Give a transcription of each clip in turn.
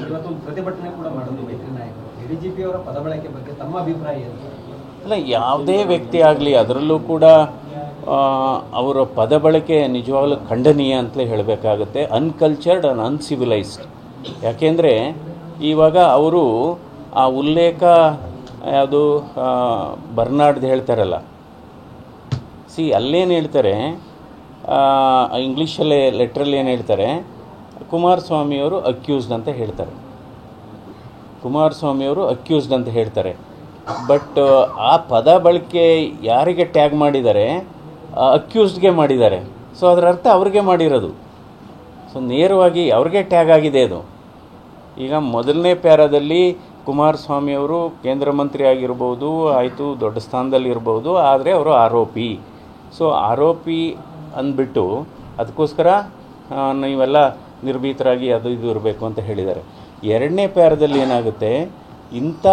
ಇವತ್ತೊಂದು ಪ್ರತಿಭಟನೆ ಕೂಡ ಮಾಡೋದು ಮೈತ್ರಿ ನಾಯಕರು. ಎಡಿಜಿಪಿ ಅವರ ಪದ ಬಳಕೆ ಬಗ್ಗೆ ತಮ್ಮ ಅಭಿಪ್ರಾಯ ಏನು? ಅಲ್ಲ, ಯಾವುದೇ ವ್ಯಕ್ತಿ ಆಗಲಿ ಅದರಲ್ಲೂ ಕೂಡ ಅವರ ಪದ ಬಳಕೆ ನಿಜವಾಗ್ಲೂ ಖಂಡನೀಯ ಅಂತಲೇ ಹೇಳಬೇಕಾಗುತ್ತೆ. Uncultured and uncivilised. ಯಾಕೆಂದರೆ ಇವಾಗ ಅವರು ಆ ಉಲ್ಲೇಖ ಯಾವುದು ಬರ್ನಾಡ್ದು ಹೇಳ್ತಾರಲ್ಲ, ಅಲ್ಲೇನು ಹೇಳ್ತಾರೆ, ಇಂಗ್ಲೀಷಲ್ಲೇ ಲೆಟ್ರಲ್ಲಿ ಏನು ಹೇಳ್ತಾರೆ, ಕುಮಾರಸ್ವಾಮಿಯವರು ಅಕ್ಯೂಸ್ಡ್ ಅಂತ ಹೇಳ್ತಾರೆ. ಕುಮಾರಸ್ವಾಮಿಯವರು ಅಕ್ಯೂಸ್ಡ್ ಅಂತ ಹೇಳ್ತಾರೆ. ಬಟ್ ಆ ಪದ ಬಳಕೆ ಯಾರಿಗೆ ಟ್ಯಾಗ್ ಮಾಡಿದ್ದಾರೆ? ಅಕ್ಯೂಸ್ಡ್ಗೆ ಮಾಡಿದ್ದಾರೆ. ಸೊ ಅದರ ಅರ್ಥ ಅವ್ರಿಗೆ ಮಾಡಿರೋದು. ಸೊ ನೇರವಾಗಿ ಅವ್ರಿಗೆ ಟ್ಯಾಗ್ ಆಗಿದೆ ಅದು. ಈಗ ಮೊದಲನೇ ಪ್ಯಾರಾದಲ್ಲಿ ಕುಮಾರಸ್ವಾಮಿಯವರು ಕೇಂದ್ರ ಮಂತ್ರಿ ಆಗಿರ್ಬೋದು, ಆಯಿತು, ದೊಡ್ಡ ಸ್ಥಾನದಲ್ಲಿರ್ಬೋದು, ಆದರೆ ಅವರು ಆರೋಪಿ. ಸೊ ಆರೋಪಿ ಅಂದ್ಬಿಟ್ಟು ಅದಕ್ಕೋಸ್ಕರ ನೀವೆಲ್ಲ ನಿರ್ಭೀತರಾಗಿ ಅದು ಇದು ಇರಬೇಕು ಅಂತ ಹೇಳಿದ್ದಾರೆ. ಎರಡನೇ ಪ್ಯಾರದಲ್ಲಿ ಏನಾಗುತ್ತೆ, ಇಂಥ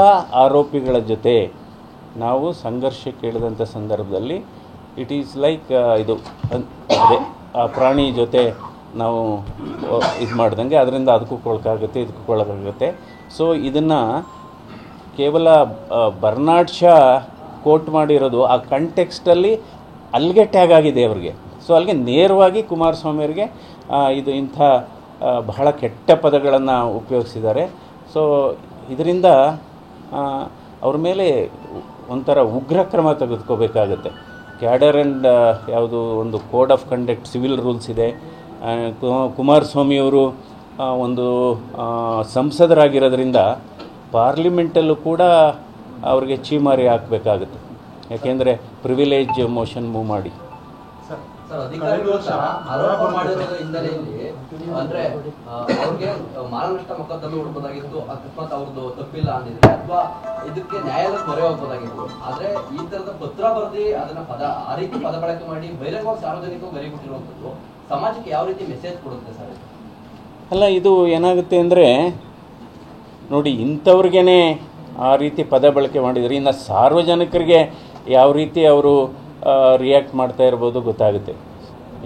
ಆರೋಪಿಗಳ ಜೊತೆ ನಾವು ಸಂಘರ್ಷಕ್ಕೆ ಇಳಿದಂಥ ಸಂದರ್ಭದಲ್ಲಿ ಇಟ್ ಈಸ್ ಲೈಕ್ ಇದು ಅದೇ ಆ ಪ್ರಾಣಿ ಜೊತೆ ನಾವು ಇದು ಮಾಡ್ದಂಗೆ ಅದರಿಂದ ಅದಕ್ಕೂ ಕೊಳಕಾಗುತ್ತೆ, ಇದಕ್ಕೂ ಕೊಳಕಾಗುತ್ತೆ. ಸೊ ಇದನ್ನು ಕೇವಲ ಬರ್ನಾಡ್ ಶಾ ಕೋಟ್ ಮಾಡಿರೋದು ಆ ಕಂಟೆಕ್ಸ್ಟಲ್ಲಿ ಅಲ್ಲಿಗೆ ಟ್ಯಾಗ್ ಆಗಿದೆ ಅವ್ರಿಗೆ. ಸೊ ಅಲ್ಲಿಗೆ ನೇರವಾಗಿ ಕುಮಾರಸ್ವಾಮಿಯವ್ರಿಗೆ ಇದು ಇಂಥ ಬಹಳ ಕೆಟ್ಟ ಪದಗಳನ್ನು ಉಪಯೋಗಿಸಿದ್ದಾರೆ. ಸೊ ಇದರಿಂದ ಅವ್ರ ಮೇಲೆ ಒಂಥರ ಉಗ್ರ ಕ್ರಮ ತೆಗೆದುಕೋಬೇಕಾಗುತ್ತೆ. ಕ್ಯಾಡರ್ ಆ್ಯಂಡ್ ಯಾವುದು ಒಂದು code of conduct civil rules ಇದೆ. ಕುಮಾರಸ್ವಾಮಿಯವರು ಒಂದು ಸಂಸದರಾಗಿರೋದ್ರಿಂದ ಪಾರ್ಲಿಮೆಂಟಲ್ಲೂ ಕೂಡ ಅವ್ರಿಗೆ ಚೀಮಾರಿ ಹಾಕಬೇಕಾಗುತ್ತೆ. ಯಾಕೆಂದರೆ ಪ್ರಿವಿಲೇಜ್ ಮೋಷನ್ ಮೂವ್ ಮಾಡಿ ಆರೋಪ ಮಾಡಿರೋದ್ರ ಹಿನ್ನೆಲೆಯಲ್ಲಿ ಅಂದ್ರೆ ಅವ್ರಿಗೆ ಮಾನನಷ್ಟ ಮೊಕದ್ದಮೆ ಹುಡುಕೋದಾಗಿತ್ತು, ಅಕಸ್ಮಾತ್ ಅವ್ರದ್ದು ತಪ್ಪಿಲ್ಲ ಅಂದಿದ್ರೆ ಅಥವಾ ಇದಕ್ಕೆ ನ್ಯಾಯಾಲಯಕ್ಕೆ ಮೊರೆ ಹೋಗ್ಬೋದಾಗಿತ್ತು. ಆದ್ರೆ ಈ ತರದ ಪತ್ರ ಬರೆದಿ ಅದನ್ನ ಆ ರೀತಿ ಪದ ಬಳಕೆ ಮಾಡಿ ಬಹಿರಂಗವಾಗಿ ಸಾರ್ವಜನಿಕವಾಗಿ ಗರಿಬಿಟ್ಟಿರುವಂಥದ್ದು ಸಮಾಜಕ್ಕೆ ಯಾವ ರೀತಿ ಮೆಸೇಜ್ ಕೊಡುತ್ತೆ ಸರ್? ಅಲ್ಲ, ಇದು ಏನಾಗುತ್ತೆ ಅಂದರೆ ನೋಡಿ, ಇಂಥವ್ರಿಗೇ ಆ ರೀತಿ ಪದ ಬಳಕೆ ಮಾಡಿದರೆ ಇನ್ನು ಸಾರ್ವಜನಿಕರಿಗೆ ಯಾವ ರೀತಿ ಅವರು ರಿಯಾಕ್ಟ್ ಮಾಡ್ತಾ ಇರ್ಬೋದು ಗೊತ್ತಾಗುತ್ತೆ.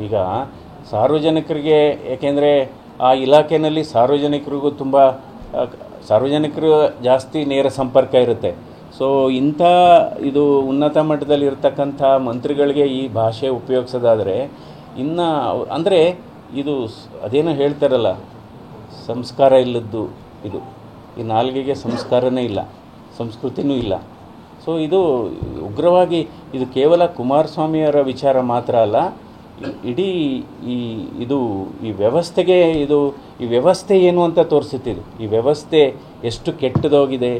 ಈಗ ಸಾರ್ವಜನಿಕರಿಗೆ, ಏಕೆಂದರೆ ಆ ಇಲಾಖೆಯಲ್ಲಿ ಸಾರ್ವಜನಿಕರು ಜಾಸ್ತಿ ನೇರ ಸಂಪರ್ಕ ಇರುತ್ತೆ. ಸೊ ಇಂಥ ಇದು ಉನ್ನತ ಮಟ್ಟದಲ್ಲಿ ಇರ್ತಕ್ಕಂಥ ಮಂತ್ರಿಗಳಿಗೆ ಈ ಭಾಷೆ ಉಪಯೋಗಿಸೋದಾದರೆ ಇನ್ನು ಅಂದರೆ ಇದು ಅದೇನೋ ಹೇಳ್ತಾರಲ್ಲ, ಸಂಸ್ಕಾರ ಇಲ್ಲದ್ದು ಇದು. ಈ ನಾಲ್ಗೆಗೆ ಸಂಸ್ಕಾರನೇ ಇಲ್ಲ, ಸಂಸ್ಕೃತಿನೂ ಇಲ್ಲ. ಸೊ ಇದು ಉಗ್ರವಾಗಿ, ಇದು ಕೇವಲ ಕುಮಾರಸ್ವಾಮಿಯವರ ವಿಚಾರ ಮಾತ್ರ ಅಲ್ಲ, ಇಡೀ ಈ ವ್ಯವಸ್ಥೆಗೆ ಈ ವ್ಯವಸ್ಥೆ ಏನು ಅಂತ ತೋರಿಸುತ್ತಿದ್ದು. ಈ ವ್ಯವಸ್ಥೆ ಎಷ್ಟು ಕೆಟ್ಟದೋಗಿದೆ.